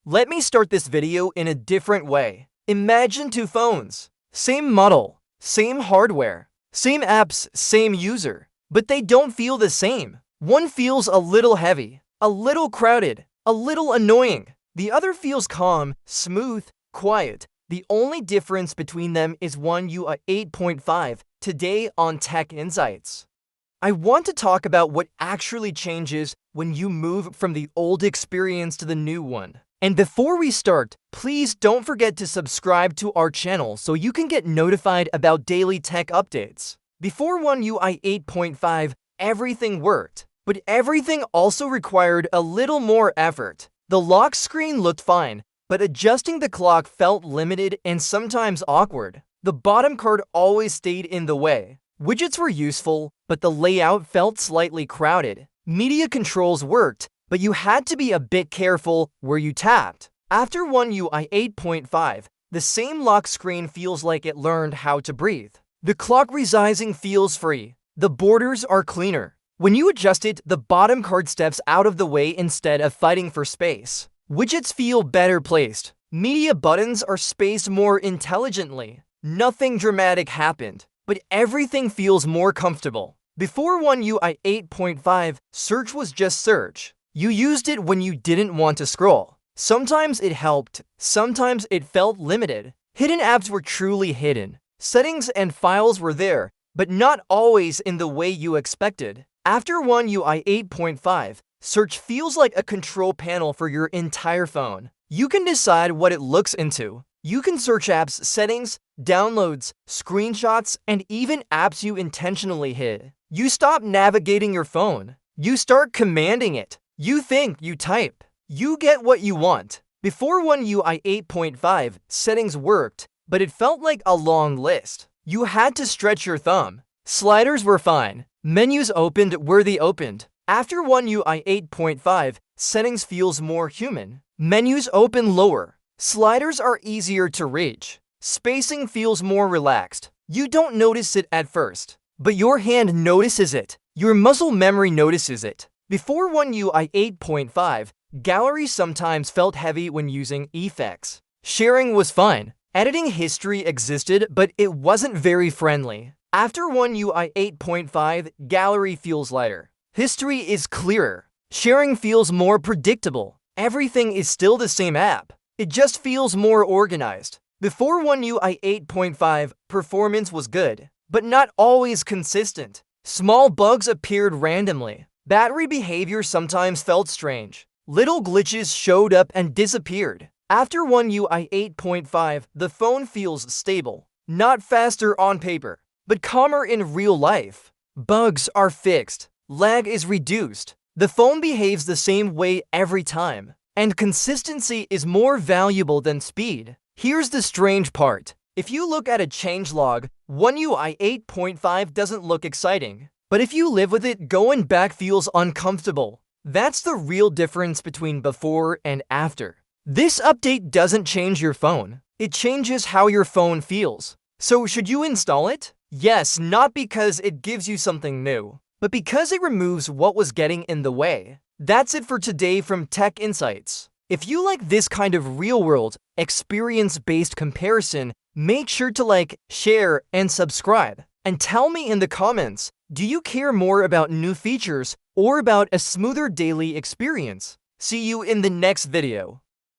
Let me start this video in a different way. Imagine two phones. Same model, same hardware, same apps, same user. But they don't feel the same. One feels a little heavy, a little crowded, a little annoying. The other feels calm, smooth, quiet. The only difference between them is One UI 8.5. Today on Tech Insights, I want to talk about what actually changes when you move from the old experience to the new one. And before we start, please don't forget to subscribe to our channel so you can get notified about daily tech updates. Before One UI 8.5, everything worked, but everything also required a little more effort. The lock screen looked fine, but adjusting the clock felt limited and sometimes awkward. The bottom card always stayed in the way. Widgets were useful, but the layout felt slightly crowded. Media controls worked, but you had to be a bit careful where you tapped. After One UI 8.5, the same lock screen feels like it learned how to breathe. The clock resizing feels free. The borders are cleaner. When you adjust it, the bottom card steps out of the way instead of fighting for space. Widgets feel better placed. Media buttons are spaced more intelligently. Nothing dramatic happened, but everything feels more comfortable. Before One UI 8.5, search was just search. You used it when you didn't want to scroll. Sometimes it helped, sometimes it felt limited. Hidden apps were truly hidden. Settings and files were there, but not always in the way you expected. After One UI 8.5, search feels like a control panel for your entire phone. You can decide what it looks into. You can search apps, settings, downloads, screenshots, and even apps you intentionally hid. You stop navigating your phone. You start commanding it. You think, you type. You get what you want. Before One UI 8.5, settings worked, but it felt like a long list. You had to stretch your thumb. Sliders were fine. Menus opened where they opened. After One UI 8.5, settings feels more human. Menus open lower. Sliders are easier to reach. Spacing feels more relaxed. You don't notice it at first, but your hand notices it. Your muscle memory notices it. Before One UI 8.5, gallery sometimes felt heavy when using effects. Sharing was fine. Editing history existed, but it wasn't very friendly. After One UI 8.5, gallery feels lighter. History is clearer. Sharing feels more predictable. Everything is still the same app. It just feels more organized. Before One UI 8.5, performance was good, but not always consistent. Small bugs appeared randomly. Battery behavior sometimes felt strange. Little glitches showed up and disappeared. After One UI 8.5, the phone feels stable. Not faster on paper, but calmer in real life. Bugs are fixed. Lag is reduced. The phone behaves the same way every time. And consistency is more valuable than speed. Here's the strange part. If you look at a changelog, One UI 8.5 doesn't look exciting. But if you live with it, going back feels uncomfortable. That's the real difference between before and after. This update doesn't change your phone. It changes how your phone feels. So should you install it? Yes, not because it gives you something new, but because it removes what was getting in the way. That's it for today from Tech Insights. If you like this kind of real-world, experience-based comparison, make sure to like, share, and subscribe. And tell me in the comments, do you care more about new features or about a smoother daily experience? See you in the next video.